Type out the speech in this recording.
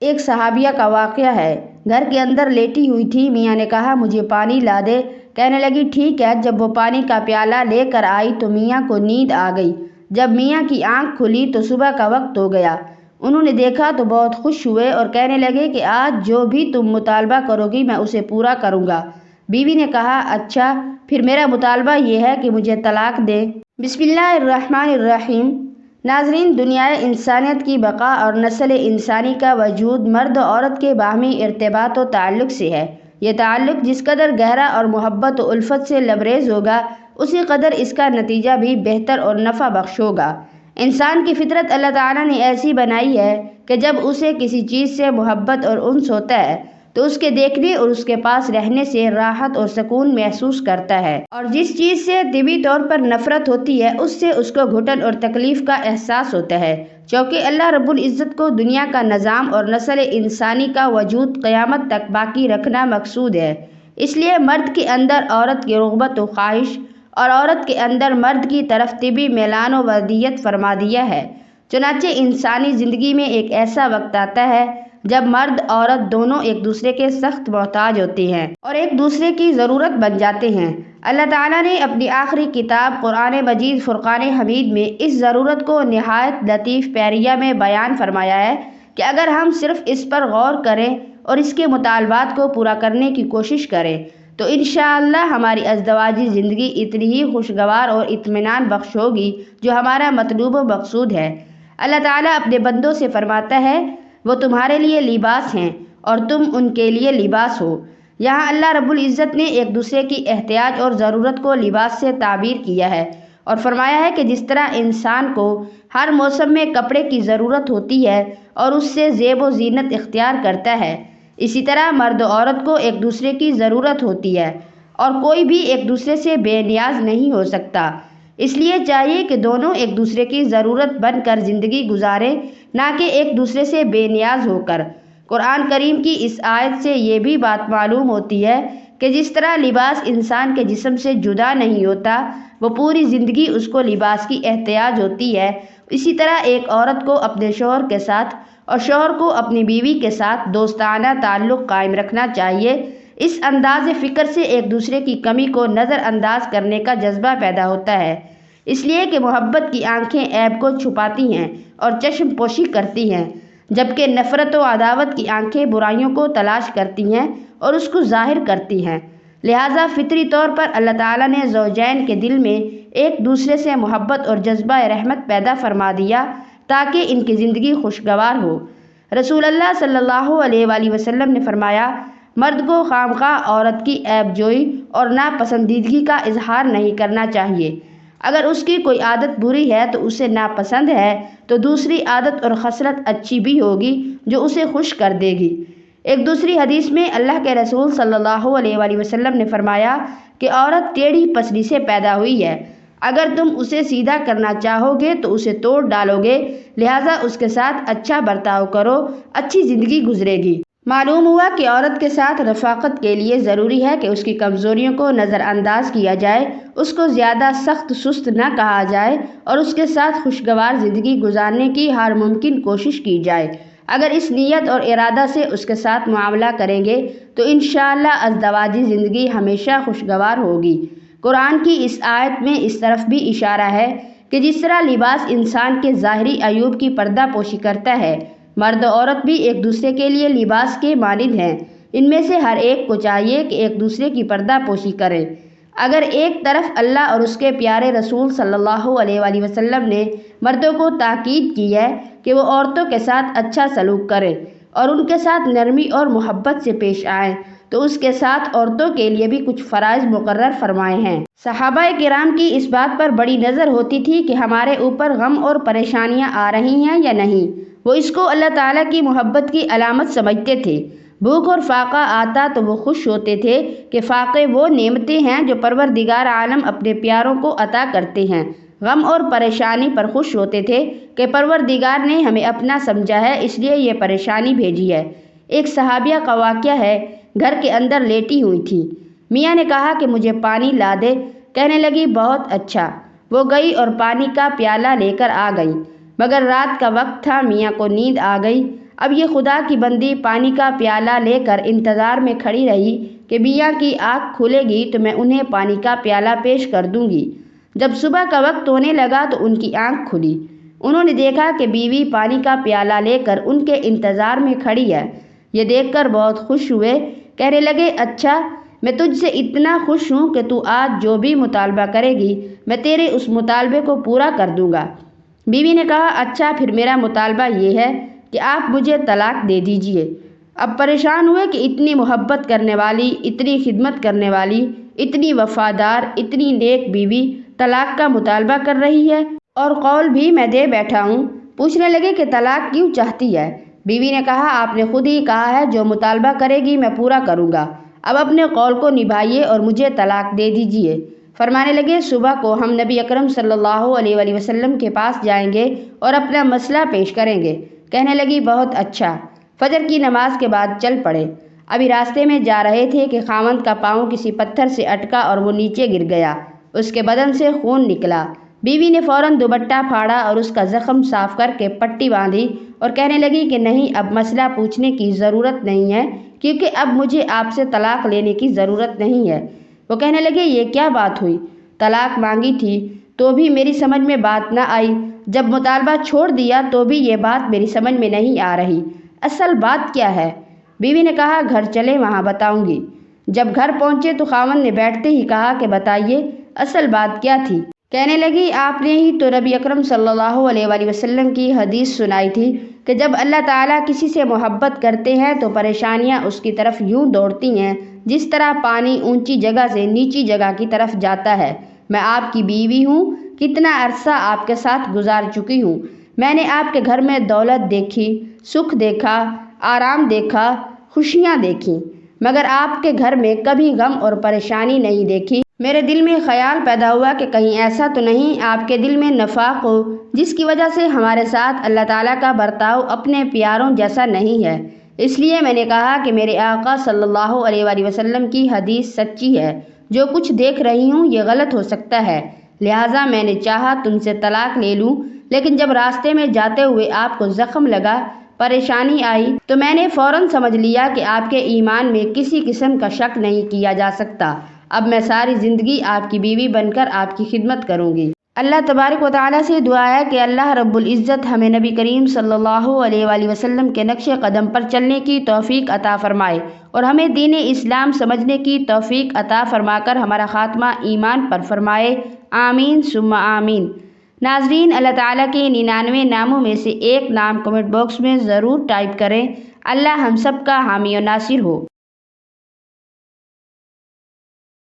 ایک صحابیہ کا واقعہ ہے۔ گھر کے اندر لیٹی ہوئی تھی، میاں نے کہا مجھے پانی لا دے۔ کہنے لگی ٹھیک ہے۔ جب وہ پانی کا پیالہ لے کر آئی تو میاں کو نیند آ گئی۔ جب میاں کی آنکھ کھلی تو صبح کا وقت ہو گیا۔ انہوں نے دیکھا تو بہت خوش ہوئے اور کہنے لگے کہ آج جو بھی تم مطالبہ کرو گی میں اسے پورا کروں گا۔ بیوی نے کہا اچھا، پھر میرا مطالبہ یہ ہے کہ مجھے طلاق دے۔ بسم اللہ الرحمن الرحیم۔ ناظرین، دنیائے انسانیت کی بقا اور نسل انسانی کا وجود مرد و عورت کے باہمی ارتباط و تعلق سے ہے۔ یہ تعلق جس قدر گہرا اور محبت و الفت سے لبریز ہوگا، اسی قدر اس کا نتیجہ بھی بہتر اور نفع بخش ہوگا۔ انسان کی فطرت اللہ تعالیٰ نے ایسی بنائی ہے کہ جب اسے کسی چیز سے محبت اور انس ہوتا ہے تو اس کے دیکھنے اور اس کے پاس رہنے سے راحت اور سکون محسوس کرتا ہے، اور جس چیز سے طبعی طور پر نفرت ہوتی ہے اس سے اس کو گھٹن اور تکلیف کا احساس ہوتا ہے، چونکہ اللہ رب العزت کو دنیا کا نظام اور نسل انسانی کا وجود قیامت تک باقی رکھنا مقصود ہے۔ اس لیے مرد کے اندر عورت کی رغبت و خواہش اور عورت کے اندر مرد کی طرف طبعی میلان و ودیت فرما دیا ہے۔ چنانچہ انسانی زندگی میں ایک ایسا وقت آتا ہے جب مرد عورت دونوں ایک دوسرے کے سخت محتاج ہوتے ہیں اور ایک دوسرے کی ضرورت بن جاتے ہیں۔ اللہ تعالیٰ نے اپنی آخری کتاب قرآن مجید فرقان حمید میں اس ضرورت کو نہایت لطیف پیریا میں بیان فرمایا ہے کہ اگر ہم صرف اس پر غور کریں اور اس کے مطالبات کو پورا کرنے کی کوشش کریں تو انشاءاللہ ہماری ازدواجی زندگی اتنی ہی خوشگوار اور اطمینان بخش ہوگی جو ہمارا مطلوب و مقصود ہے۔ اللہ تعالیٰ اپنے بندوں سے فرماتا ہے وہ تمہارے لیے لباس ہیں اور تم ان کے لیے لباس ہو۔ یہاں اللہ رب العزت نے ایک دوسرے کی احتیاج اور ضرورت کو لباس سے تعبیر کیا ہے اور فرمایا ہے کہ جس طرح انسان کو ہر موسم میں کپڑے کی ضرورت ہوتی ہے اور اس سے زیب و زینت اختیار کرتا ہے، اسی طرح مرد و عورت کو ایک دوسرے کی ضرورت ہوتی ہے اور کوئی بھی ایک دوسرے سے بے نیاز نہیں ہو سکتا۔ اس لیے چاہیے کہ دونوں ایک دوسرے کی ضرورت بن کر زندگی گزاریں، نہ کہ ایک دوسرے سے بے نیاز ہو کر۔ قرآن کریم کی اس آیت سے یہ بھی بات معلوم ہوتی ہے کہ جس طرح لباس انسان کے جسم سے جدا نہیں ہوتا، وہ پوری زندگی اس کو لباس کی احتیاج ہوتی ہے، اسی طرح ایک عورت کو اپنے شوہر کے ساتھ اور شوہر کو اپنی بیوی کے ساتھ دوستانہ تعلق قائم رکھنا چاہیے۔ اس انداز فکر سے ایک دوسرے کی کمی کو نظر انداز کرنے کا جذبہ پیدا ہوتا ہے، اس لیے کہ محبت کی آنکھیں عیب کو چھپاتی ہیں اور چشم پوشی کرتی ہیں، جبکہ نفرت و عداوت کی آنکھیں برائیوں کو تلاش کرتی ہیں اور اس کو ظاہر کرتی ہیں۔ لہٰذا فطری طور پر اللہ تعالیٰ نے زوجین کے دل میں ایک دوسرے سے محبت اور جذبہ رحمت پیدا فرما دیا تاکہ ان کی زندگی خوشگوار ہو۔ رسول اللہ صلی اللہ علیہ وآلہ وسلم نے فرمایا مرد کو خواہ عورت کی عیب جوئی اور ناپسندیدگی کا اظہار نہیں کرنا چاہیے۔ اگر اس کی کوئی عادت بری ہے تو اسے ناپسند ہے تو دوسری عادت اور خصلت اچھی بھی ہوگی جو اسے خوش کر دے گی۔ ایک دوسری حدیث میں اللہ کے رسول صلی اللہ علیہ وآلہ وسلم نے فرمایا کہ عورت ٹیڑھی پسلی سے پیدا ہوئی ہے، اگر تم اسے سیدھا کرنا چاہو گے تو اسے توڑ ڈالو گے، لہٰذا اس کے ساتھ اچھا برتاؤ کرو، اچھی زندگی گزرے گی۔ معلوم ہوا کہ عورت کے ساتھ رفاقت کے لیے ضروری ہے کہ اس کی کمزوریوں کو نظر انداز کیا جائے، اس کو زیادہ سخت سست نہ کہا جائے اور اس کے ساتھ خوشگوار زندگی گزارنے کی ہر ممکن کوشش کی جائے۔ اگر اس نیت اور ارادہ سے اس کے ساتھ معاملہ کریں گے تو انشاءاللہ ازدواجی زندگی ہمیشہ خوشگوار ہوگی۔ قرآن کی اس آیت میں اس طرف بھی اشارہ ہے کہ جس طرح لباس انسان کے ظاہری عیوب کی پردہ پوشی کرتا ہے، مرد و عورت بھی ایک دوسرے کے لیے لباس کے مانند ہیں۔ ان میں سے ہر ایک کو چاہیے کہ ایک دوسرے کی پردہ پوشی کرے۔ اگر ایک طرف اللہ اور اس کے پیارے رسول صلی اللہ علیہ وآلہ وسلم نے مردوں کو تاکید کی ہے کہ وہ عورتوں کے ساتھ اچھا سلوک کریں اور ان کے ساتھ نرمی اور محبت سے پیش آئیں، تو اس کے ساتھ عورتوں کے لیے بھی کچھ فرائض مقرر فرمائے ہیں۔ صحابہ کرام کی اس بات پر بڑی نظر ہوتی تھی کہ ہمارے اوپر غم اور پریشانیاں آ رہی ہیں یا نہیں۔ وہ اس کو اللہ تعالیٰ کی محبت کی علامت سمجھتے تھے۔ بھوک اور فاقہ آتا تو وہ خوش ہوتے تھے کہ فاقے وہ نعمتیں ہیں جو پروردگار عالم اپنے پیاروں کو عطا کرتے ہیں۔ غم اور پریشانی پر خوش ہوتے تھے کہ پروردگار نے ہمیں اپنا سمجھا ہے، اس لیے یہ پریشانی بھیجی ہے۔ ایک صحابیہ کا واقعہ ہے، گھر کے اندر لیٹی ہوئی تھی، میاں نے کہا کہ مجھے پانی لا دے۔ کہنے لگی بہت اچھا۔ وہ گئی اور پانی کا پیالہ لے کر آ گئی، مگر رات کا وقت تھا، میاں کو نیند آ گئی۔ اب یہ خدا کی بندی پانی کا پیالہ لے کر انتظار میں کھڑی رہی کہ میاں کی آنکھ کھلے گی تو میں انہیں پانی کا پیالہ پیش کر دوں گی۔ جب صبح کا وقت ہونے لگا تو ان کی آنکھ کھلی۔ انہوں نے دیکھا کہ بیوی پانی کا پیالہ لے کر ان کے انتظار میں کھڑی ہے۔ یہ دیکھ کر بہت خوش ہوئے، کہنے لگے اچھا، میں تجھ سے اتنا خوش ہوں کہ تو آج جو بھی مطالبہ کرے گی میں تیرے اس مطالبے کو پورا کر دوں گا۔ بیوی نے کہا اچھا، پھر میرا مطالبہ یہ ہے کہ آپ مجھے طلاق دے دیجئے۔ اب پریشان ہوئے کہ اتنی محبت کرنے والی، اتنی خدمت کرنے والی، اتنی وفادار، اتنی نیک بیوی طلاق کا مطالبہ کر رہی ہے، اور قول بھی میں دے بیٹھا ہوں۔ پوچھنے لگے کہ طلاق کیوں چاہتی ہے؟ بیوی نے کہا آپ نے خود ہی کہا ہے جو مطالبہ کرے گی میں پورا کروں گا، اب اپنے قول کو نبھائیے اور مجھے طلاق دے دیجئے۔ فرمانے لگے صبح کو ہم نبی اکرم صلی اللہ علیہ وآلہ وسلم کے پاس جائیں گے اور اپنا مسئلہ پیش کریں گے۔ کہنے لگی بہت اچھا۔ فجر کی نماز کے بعد چل پڑے۔ ابھی راستے میں جا رہے تھے کہ خاوند کا پاؤں کسی پتھر سے اٹکا اور وہ نیچے گر گیا، اس کے بدن سے خون نکلا۔ بیوی نے فوراً دوپٹہ پھاڑا اور اس کا زخم صاف کر کے پٹی باندھی اور کہنے لگی کہ نہیں، اب مسئلہ پوچھنے کی ضرورت نہیں ہے کیونکہ اب مجھے آپ سے طلاق لینے کی ضرورت نہیں ہے۔ وہ کہنے لگے یہ کیا بات ہوئی؟ طلاق مانگی تھی تو بھی میری سمجھ میں بات نہ آئی، جب مطالبہ چھوڑ دیا تو بھی یہ بات میری سمجھ میں نہیں آ رہی، اصل بات کیا ہے؟ بیوی نے کہا گھر چلے وہاں بتاؤں گی۔ جب گھر پہنچے تو خاوند نے بیٹھتے ہی کہا کہ بتائیے اصل بات کیا تھی؟ کہنے لگی آپ نے ہی تو نبی اکرم صلی اللہ علیہ وآلہ وسلم کی حدیث سنائی تھی کہ جب اللہ تعالیٰ کسی سے محبت کرتے ہیں تو پریشانیاں اس کی طرف یوں دوڑتی ہیں جس طرح پانی اونچی جگہ سے نیچی جگہ کی طرف جاتا ہے۔ میں آپ کی بیوی ہوں، کتنا عرصہ آپ کے ساتھ گزار چکی ہوں، میں نے آپ کے گھر میں دولت دیکھی، سکھ دیکھا، آرام دیکھا، خوشیاں دیکھیں، مگر آپ کے گھر میں کبھی غم اور پریشانی نہیں دیکھی۔ میرے دل میں خیال پیدا ہوا کہ کہیں ایسا تو نہیں آپ کے دل میں نفاق ہو جس کی وجہ سے ہمارے ساتھ اللہ تعالیٰ کا برتاؤ اپنے پیاروں جیسا نہیں ہے۔ اس لیے میں نے کہا کہ میرے آقا صلی اللہ علیہ وآلہ وسلم کی حدیث سچی ہے، جو کچھ دیکھ رہی ہوں یہ غلط ہو سکتا ہے، لہٰذا میں نے چاہا تم سے طلاق لے لوں، لیکن جب راستے میں جاتے ہوئے آپ کو زخم لگا، پریشانی آئی تو میں نے فوراً سمجھ لیا کہ آپ کے ایمان میں کسی قسم کا شک نہیں کیا جا سکتا۔ اب میں ساری زندگی آپ کی بیوی بن کر آپ کی خدمت کروں گی۔ اللہ تبارک و تعالیٰ سے دعا ہے کہ اللہ رب العزت ہمیں نبی کریم صلی اللہ علیہ وآلہ وسلم کے نقش قدم پر چلنے کی توفیق عطا فرمائے اور ہمیں دین اسلام سمجھنے کی توفیق عطا فرما کر ہمارا خاتمہ ایمان پر فرمائے، آمین ثم آمین۔ ناظرین، اللہ تعالیٰ کے 99 ناموں میں سے ایک نام کمنٹ باکس میں ضرور ٹائپ کریں۔ اللہ ہم سب کا حامی و ناصر ہو۔